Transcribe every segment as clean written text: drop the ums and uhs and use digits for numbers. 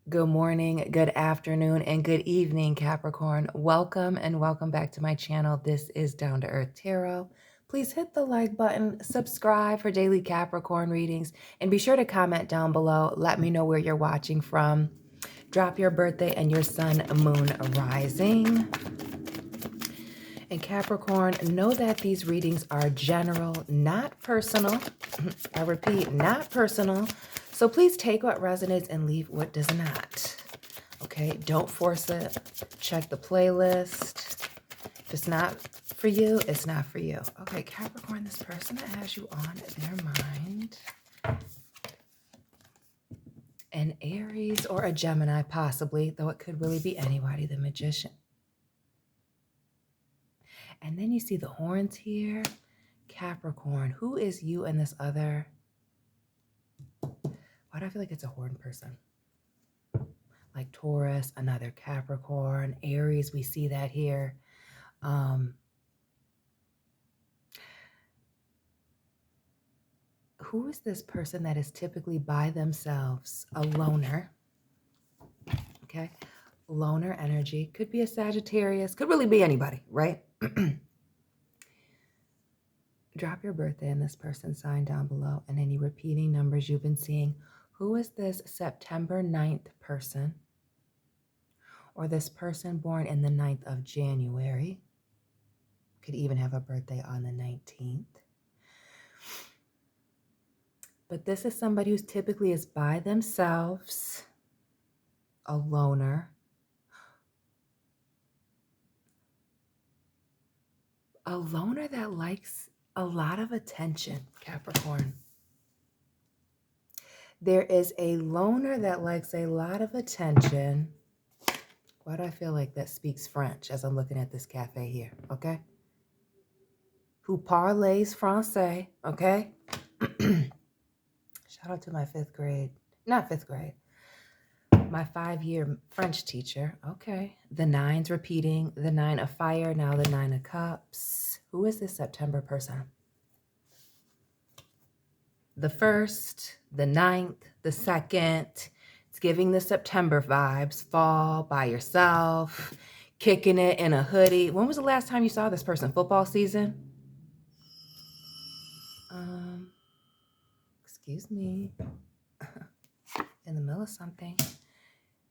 Good morning, good afternoon, and good evening, Capricorn. Welcome and welcome back to my channel. This is Down to Earth Tarot. Please hit the like button, subscribe for daily Capricorn readings, and be sure to comment down below. Let me know where you're watching from. Drop your birthday and your sun, moon, rising. And Capricorn, know that these readings are general, not personal. I repeat, not personal. So please take what resonates and leave what does not. Okay, don't force it. Check the playlist. If it's not for you, it's not for you. Okay, Capricorn, this person that has you on their mind. An Aries or a Gemini, possibly, though it could really be anybody, the Magician. And then you see the horns here. Capricorn, who is you and this other? Why do I feel like it's a horn person? Like Taurus, another Capricorn, Aries, we see that here. Who is this person that is typically by themselves? A loner. Okay. Loner energy. Could be a Sagittarius. Could really be anybody, right? Drop your birthday and this person's sign down below and any repeating numbers you've been seeing. Who is this September 9th person? Or this person born in the 9th of January? Could even have a birthday on the 19th. But this is somebody who's typically is by themselves, a loner. A loner that likes a lot of attention, Capricorn. There is a loner that likes a lot of attention. Why do I feel like that speaks French as I'm looking at this cafe here, okay? Who parlays français, okay? Shout out to my my 5-year French teacher, okay. The nines repeating, the 9 of fire, now the 9 of cups. Who is this September person? The 1st, the 9th, the 2nd. It's giving the September vibes. Fall, by yourself, kicking it in a hoodie. When was the last time you saw this person? Football season? Excuse me. In the middle of something.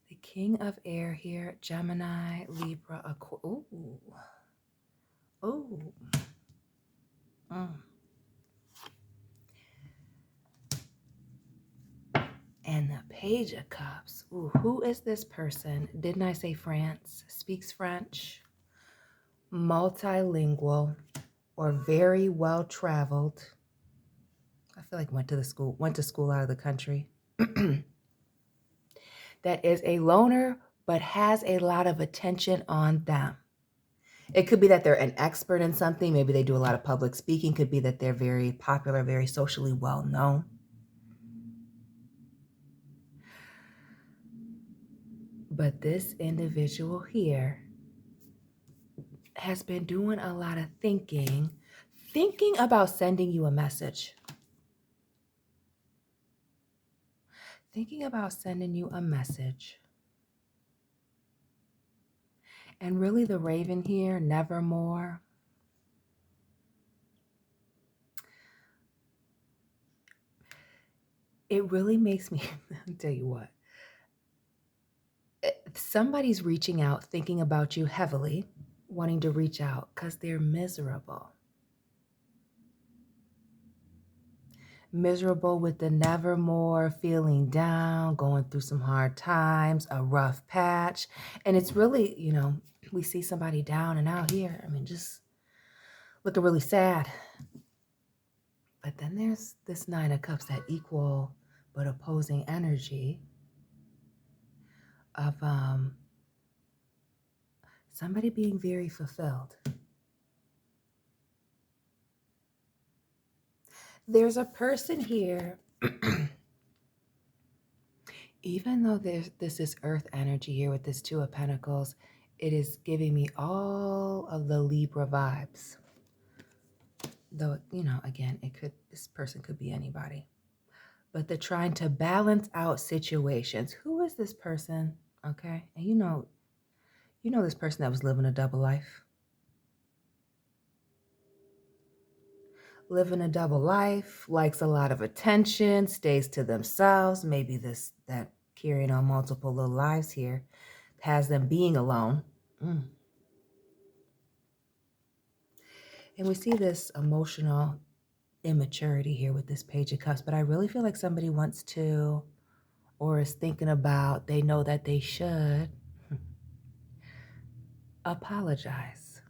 The King of Air here. Gemini, Libra, Aquarius. Ooh. Ooh. And the Page of Cups. Ooh, who is this person? Didn't I say France? Speaks French. Multilingual or very well traveled. I feel like went to school out of the country. That is a loner, but has a lot of attention on them. It could be that they're an expert in something. Maybe they do a lot of public speaking. Could be that they're very popular, very socially well known. But this individual here has been doing a lot of thinking about sending you a message. Thinking about sending you a message. And really the Raven here, nevermore. It really makes me, I'll tell you what. Somebody's reaching out, thinking about you heavily, wanting to reach out because they're miserable. Miserable with the nevermore, feeling down, going through some hard times, a rough patch. And it's really, we see somebody down and out here. I mean, just looking really sad. But then there's this 9 of Cups, that equal but opposing energy of somebody being very fulfilled. There's a person here, even though this is earth energy here with this 2 of Pentacles, it is giving me all of the Libra vibes. Though, again, this person could be anybody. But they're trying to balance out situations. Who is this person? Okay. And you know this person that was living a double life. Living a double life, likes a lot of attention, stays to themselves. Maybe that carrying on multiple little lives here has them being alone. And we see this emotional immaturity here with this Page of Cups, but I really feel like somebody wants to, or is thinking about, they know that they should apologize.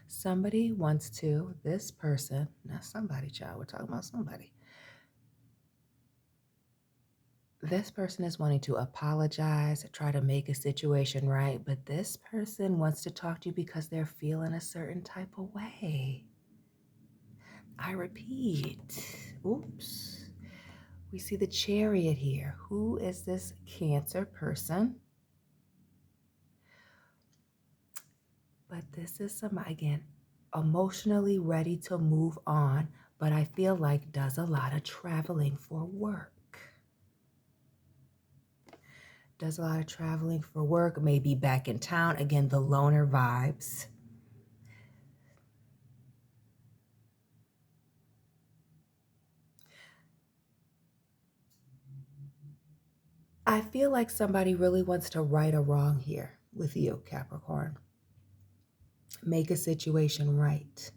Somebody wants to, this person, not somebody, child, we're talking about somebody. This person is wanting to apologize, try to make a situation right, but this person wants to talk to you because they're feeling a certain type of way. I repeat, oops. We see the Chariot here. Who is this Cancer person? But this is somebody, again, emotionally ready to move on, but I feel like does a lot of traveling for work. Does a lot of traveling for work, maybe back in town. Again, the loner vibes. I feel like somebody really wants to right a wrong here with you, Capricorn. Make a situation right.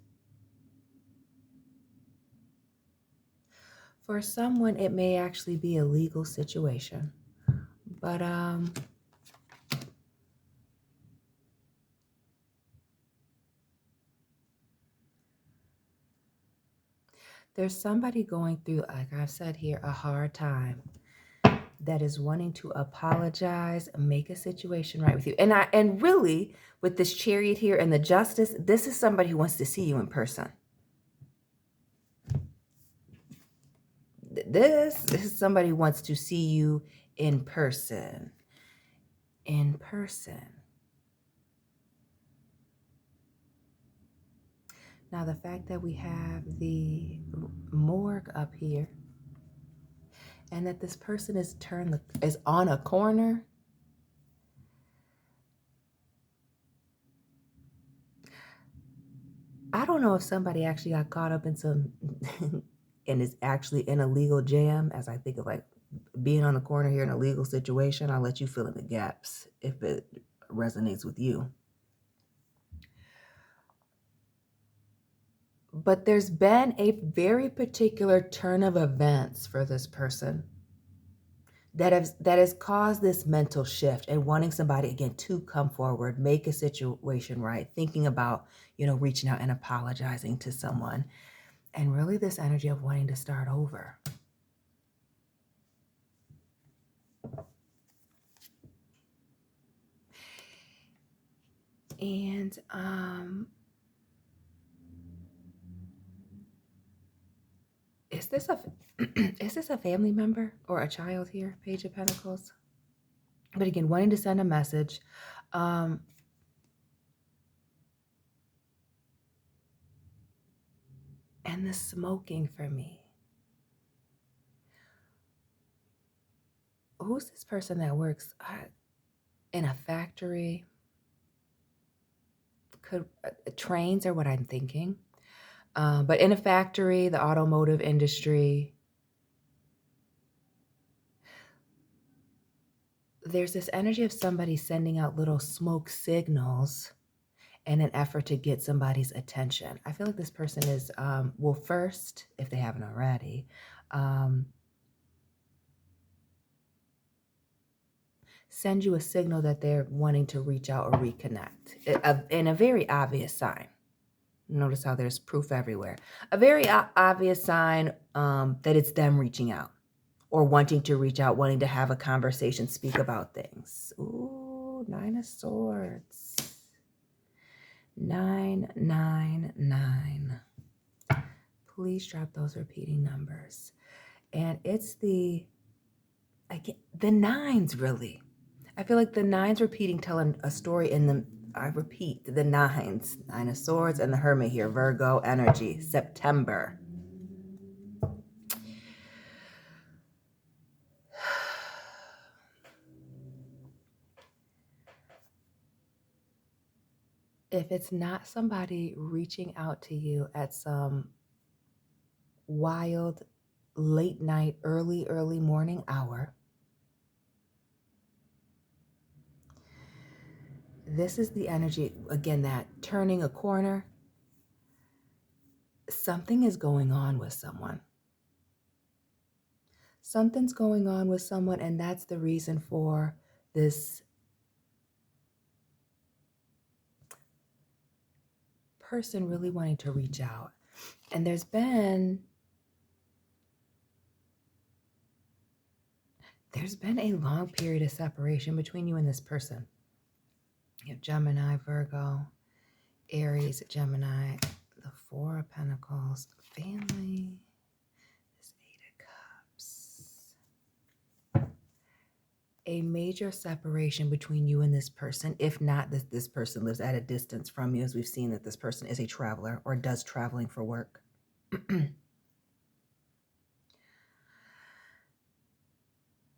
For someone, it may actually be a legal situation. But there's somebody going through, like I've said here, a hard time that is wanting to apologize, make a situation right with you. And really, with this Chariot here and the Justice, this is somebody who wants to see you in person. This is somebody who wants to see you in person. In person. Now, the fact that we have the morgue up here and that this person is on a corner. I don't know if somebody actually got caught up in some and is actually in a legal jam, as I think of like being on the corner here in a legal situation. I'll let you fill in the gaps if it resonates with you. But there's been a very particular turn of events for this person that has caused this mental shift and wanting somebody again to come forward, make a situation right, thinking about, reaching out and apologizing to someone. And really this energy of wanting to start over. And is this a family member or a child here? Page of Pentacles. But again, wanting to send a message. And the smoking for me. Who's this person that works in a factory? Trains are what I'm thinking. But in a factory, the automotive industry, there's this energy of somebody sending out little smoke signals in an effort to get somebody's attention. I feel like this person is, first, if they haven't already, send you a signal that they're wanting to reach out or reconnect in a very obvious sign. Notice how there's proof everywhere. A very obvious sign that it's them reaching out or wanting to reach out, wanting to have a conversation, speak about things. Ooh, 9 of Swords. 999. Please drop those repeating numbers. And it's the nines, really. I feel like the nines repeating, telling a story in them. I repeat, the nines. 9 of Swords and the Hermit here. Virgo energy. September. If it's not somebody reaching out to you at some wild late night, early morning hour, this is the energy, again, that turning a corner. Something is going on with someone. Something's going on with someone, and that's the reason for this person really wanting to reach out. And there's been a long period of separation between you and this person. You have Gemini, Virgo, Aries, Gemini, the Four of Pentacles, family, this Eight of Cups. A major separation between you and this person. If not, this person lives at a distance from you, as we've seen that this person is a traveler or does traveling for work.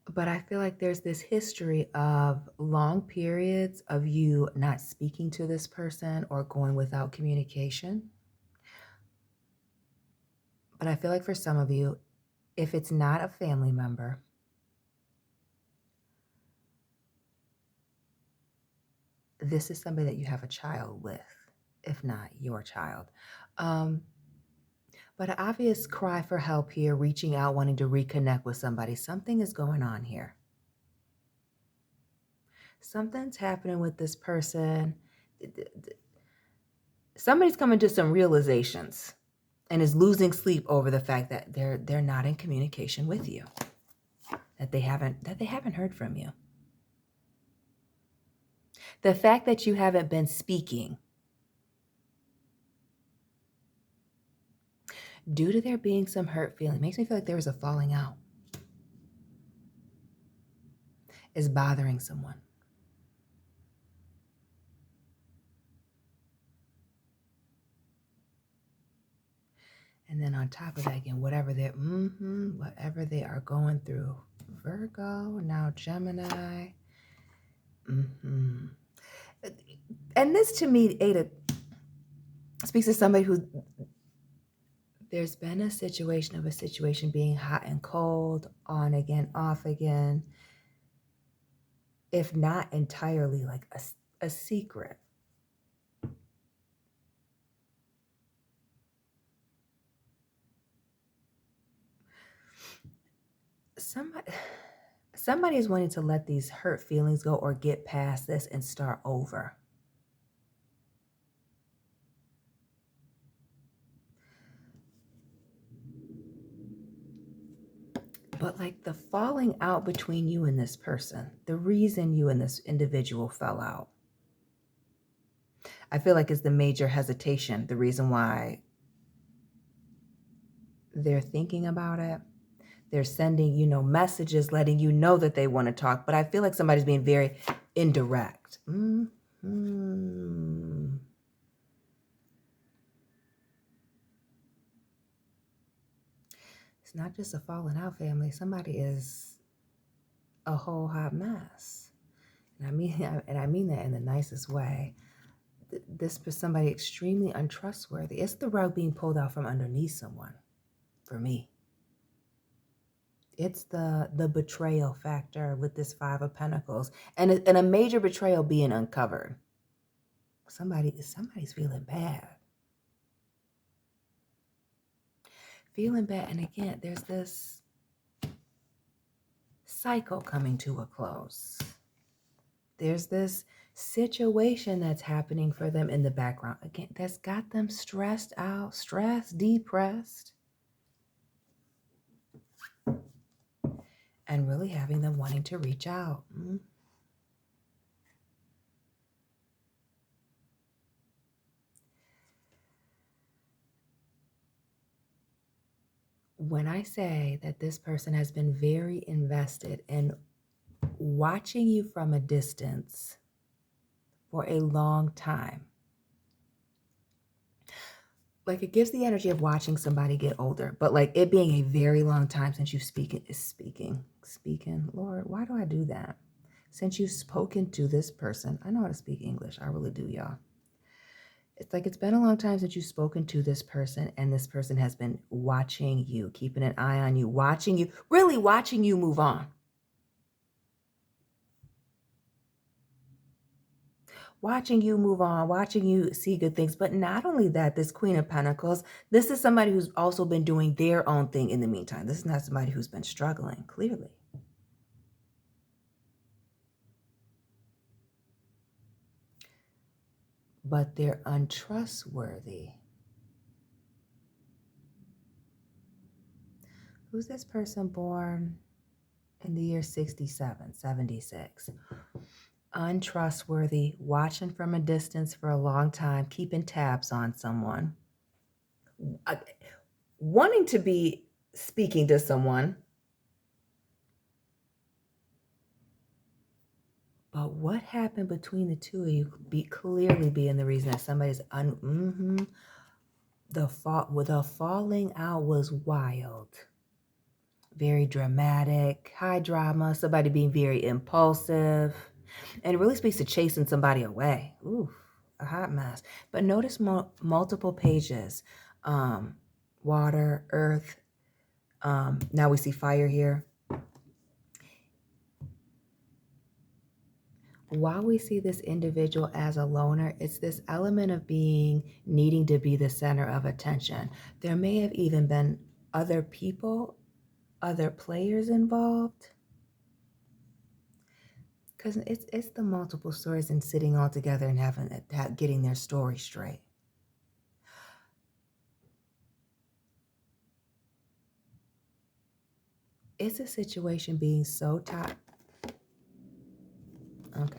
But I feel like there's this history of long periods of you not speaking to this person or going without communication. But I feel like for some of you, if it's not a family member, this is somebody that you have a child with, if not your child. But an obvious cry for help here, reaching out, wanting to reconnect with somebody. Something is going on here. Something's happening with this person. Somebody's coming to some realizations and is losing sleep over the fact that they're not in communication with you. That they haven't heard from you. The fact that you haven't been speaking, due to there being some hurt feeling, makes me feel like there was a falling out, is bothering someone. And then on top of that, again, whatever they are going through, Virgo, now Gemini. And this to me, Ada, speaks to somebody who, there's been a situation being hot and cold, on again, off again, if not entirely like a secret. Somebody is wanting to let these hurt feelings go or get past this and start over. But like the falling out between you and this person, the reason you and this individual fell out, I feel like is the major hesitation, the reason why they're thinking about it. They're sending, messages letting you know that they want to talk. But I feel like somebody's being very indirect. It's not just a falling out, family. Somebody is a whole hot mess. And I mean that in the nicest way. This is somebody extremely untrustworthy. It's the rug being pulled out from underneath someone, for me. It's the betrayal factor with this Five of Pentacles, and a major betrayal being uncovered. Somebody's feeling bad. Feeling bad, and again, there's this cycle coming to a close. There's this situation that's happening for them in the background. Again, that's got them stressed out, depressed, and really having them wanting to reach out. When I say that this person has been very invested in watching you from a distance for a long time, like it gives the energy of watching somebody get older, but like it being a very long time since you've speaking. Lord, why do I do that? Since you've spoken to this person. I know how to speak English. I really do, y'all. It's like it's been a long time since you've spoken to this person, and this person has been watching you, keeping an eye on you, watching you, really watching you move on. Watching you move on, watching you see good things. But not only that, this Queen of Pentacles, this is somebody who's also been doing their own thing in the meantime. This is not somebody who's been struggling, clearly. But they're untrustworthy. Who's this person born in the year 67, 76? Untrustworthy, watching from a distance for a long time, keeping tabs on someone, wanting to be speaking to someone. But what happened between the two of you clearly being the reason that somebody's the falling out was wild. Very dramatic, high drama, somebody being very impulsive. And it really speaks to chasing somebody away. Ooh, a hot mess. But notice multiple pages. Water, earth. Now we see fire here. While we see this individual as a loner, it's this element of needing to be the center of attention. There may have even been other people, other players involved. Because it's the multiple stories and sitting all together and getting their story straight. It's a situation being so tight. Okay.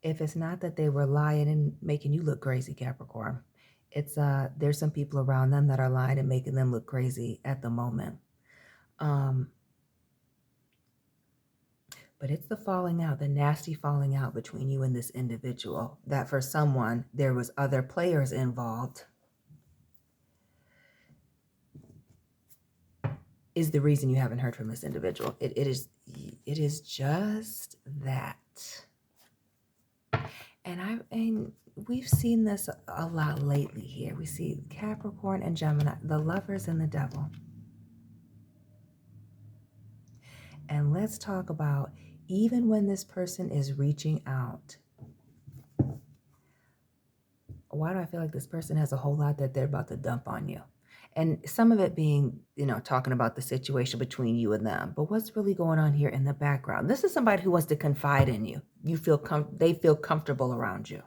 If it's not that they were lying and making you look crazy, Capricorn, it's there's some people around them that are lying and making them look crazy at the moment. But it's the falling out, the nasty falling out between you and this individual, that for someone, there was other players involved, is the reason you haven't heard from this individual. It is just that. And we've seen this a lot lately here. We see Capricorn and Gemini, the lovers and the devil. And let's talk about, even when this person is reaching out, why do I feel like this person has a whole lot that they're about to dump on you? And some of it being, talking about the situation between you and them. But what's really going on here in the background? This is somebody who wants to confide in you. They feel comfortable around you.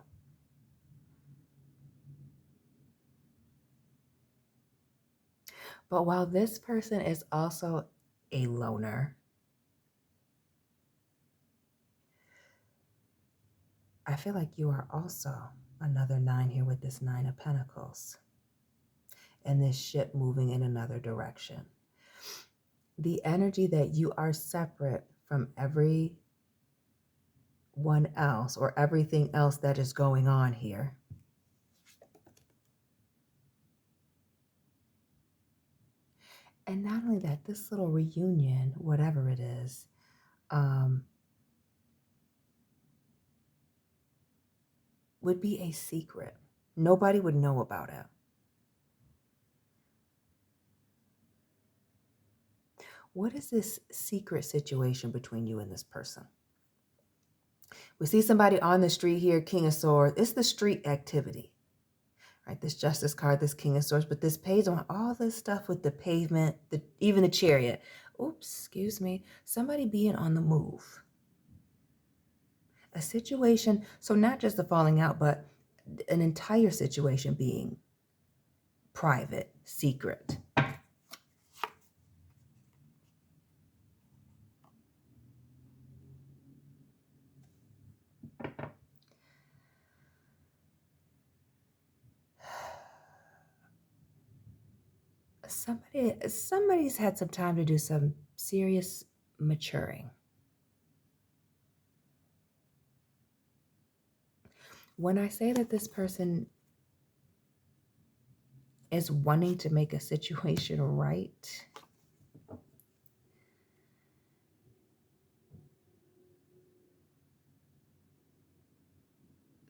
But while this person is also a loner, I feel like you are also another 9 here with this 9 of Pentacles. And this ship moving in another direction. The energy that you are separate from everyone else or everything else that is going on here. And not only that, this little reunion, whatever it is, would be a secret. Nobody would know about it. What is this secret situation between you and this person? We see somebody on the street here, King of Swords. It's the street activity, right? This Justice card, this King of Swords, but this page on all this stuff with the pavement, even the Chariot. Oops, excuse me. Somebody being on the move. A situation, so not just the falling out, but an entire situation being private, secret. Somebody's had some time to do some serious maturing. When I say that this person is wanting to make a situation right,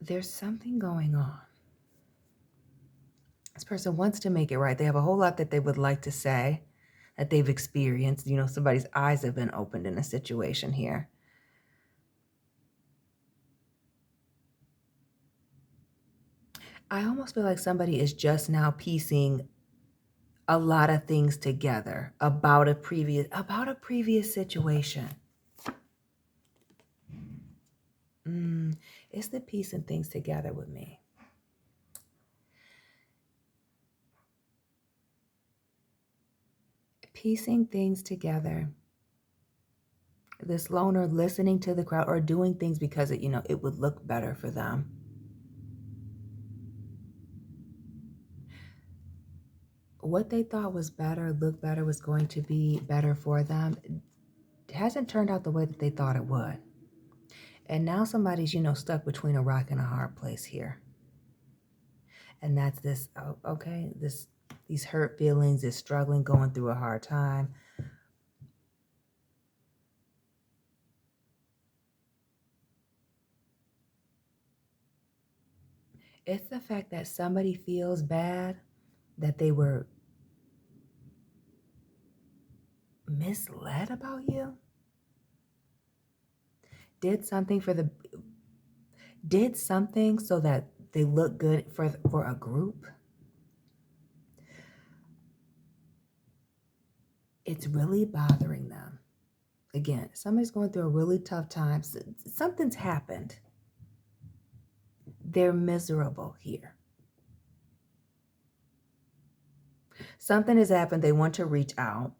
there's something going on. This person wants to make it right. They have a whole lot that they would like to say, that they've experienced. Somebody's eyes have been opened in a situation here. I almost feel like somebody is just now piecing a lot of things together about a previous situation. It's the piecing things together with me. Piecing things together. This loner listening to the crowd or doing things because it would look better for them. What they thought was better, look better, was going to be better for them, it hasn't turned out the way that they thought it would. And now somebody's, stuck between a rock and a hard place here. And that's this, okay, these hurt feelings, this struggling, going through a hard time. It's the fact that somebody feels bad that they were misled about you. Did something so that they look good for a group. It's really bothering them. Again, somebody's going through a really tough time. Something's happened. They're miserable here. Something has happened. They want to reach out.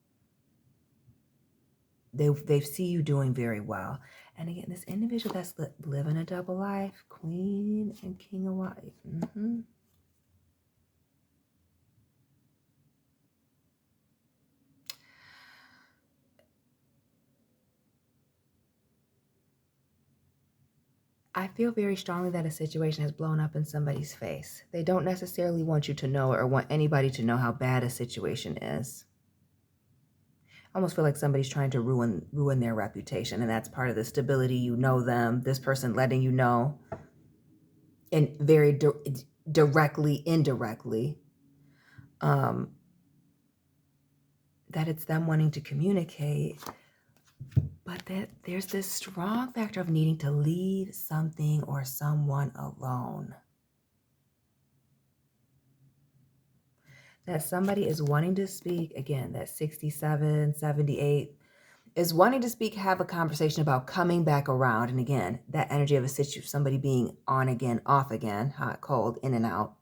They see you doing very well. And again, this individual that's living a double life, Queen and King of Wands. I feel very strongly that a situation has blown up in somebody's face. They don't necessarily want you to know or want anybody to know how bad a situation is. I almost feel like somebody's trying to ruin their reputation, and that's part of the stability. Them, this person letting you know, and very directly, indirectly, that it's them wanting to communicate, but that there's this strong factor of needing to leave something or someone alone. That somebody is wanting to speak, again, that 67, 78, is wanting to speak, have a conversation about coming back around. And again, that energy of a situation, somebody being on again, off again, hot, cold, in and out.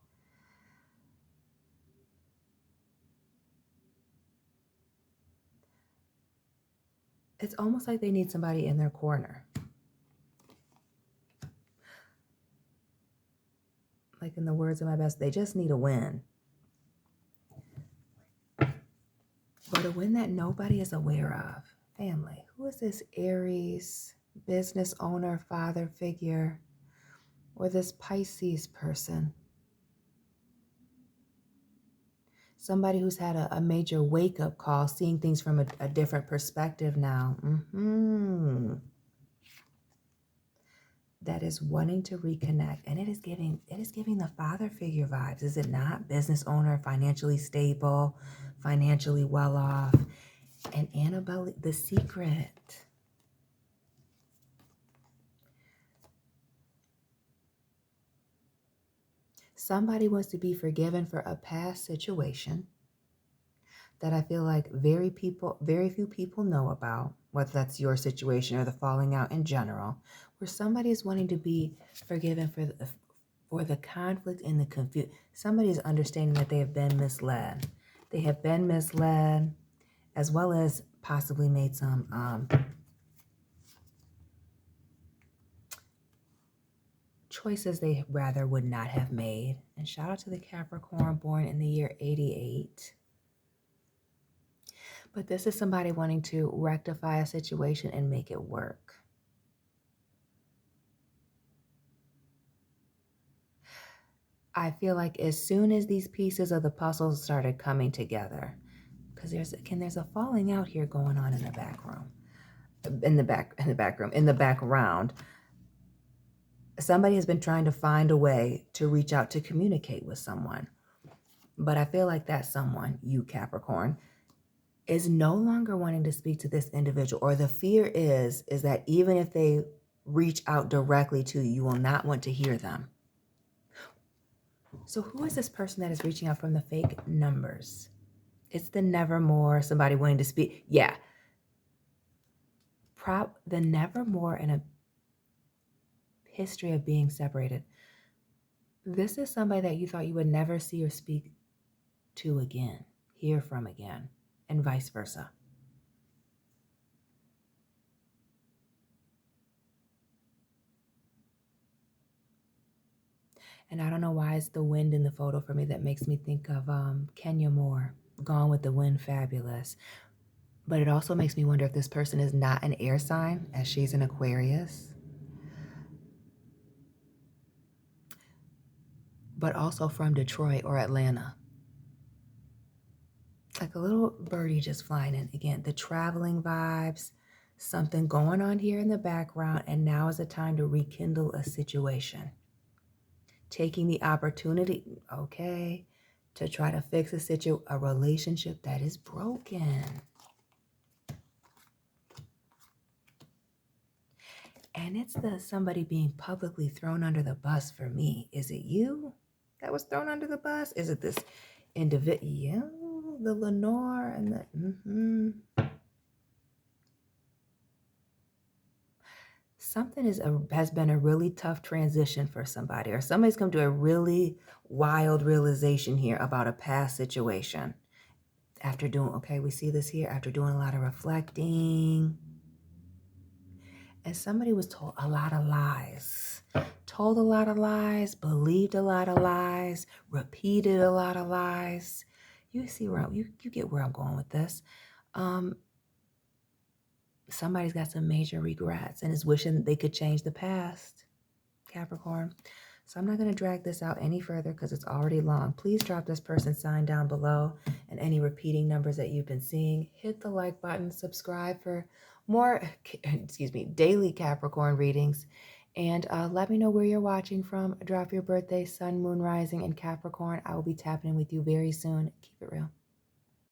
It's almost like they need somebody in their corner. Like in the words of my best, they just need a win. But a win that nobody is aware of. Family. Who is this Aries business owner, father figure, or this Pisces person? Somebody who's had a major wake-up call, seeing things from a different perspective now. That is wanting to reconnect. And it is giving the father figure vibes, is it not? Business owner, financially stable, financially well off. And Annabelle, the secret. Somebody wants to be forgiven for a past situation that I feel like very few people know about, whether that's your situation or the falling out in general, where somebody is wanting to be forgiven for the conflict and the confusion. Somebody is understanding that they have been misled. They have been misled, as well as possibly made some choices they rather would not have made. And shout out to the Capricorn born in the year 88. But this is somebody wanting to rectify a situation and make it work. I feel like as soon as these pieces of the puzzle started coming together, because there's a falling out here going on in the background. Somebody has been trying to find a way to reach out to communicate with someone. But I feel like that someone, you Capricorn, is no longer wanting to speak to this individual. Or the fear is that even if they reach out directly to you, you will not want to hear them. So who is this person that is reaching out from the fake numbers? It's the nevermore, somebody wanting to speak. Yeah. The nevermore in a history of being separated. This is somebody that you thought you would never see or speak to again, hear from again, and vice versa. And I don't know why it's the wind in the photo for me that makes me think of Kenya Moore, Gone with the Wind, fabulous. But it also makes me wonder if this person is not an air sign, as she's an Aquarius, but also from Detroit or Atlanta. Like a little birdie just flying in. Again, the traveling vibes, something going on here in the background, and now is the time to rekindle a situation. Taking the opportunity, okay, to try to fix a relationship that is broken. And it's somebody being publicly thrown under the bus for me. Is it you that was thrown under the bus? Is it this individual? The Lenore and the something has been a really tough transition for somebody, or somebody's come to a really wild realization here about a past situation. After doing, okay, we see this here, after doing a lot of reflecting. And somebody was told a lot of lies. Told a lot of lies, believed a lot of lies, repeated a lot of lies. You see where you get where I'm going with this. Somebody's got some major regrets and is wishing they could change the past, Capricorn. So I'm not going to drag this out any further because it's already long. Please drop this person's sign down below and any repeating numbers that you've been seeing. Hit the like button, subscribe for more, daily Capricorn readings. And let me know where you're watching from. Drop your birthday, sun, moon, rising, and Capricorn. I will be tapping in with you very soon. Keep it real.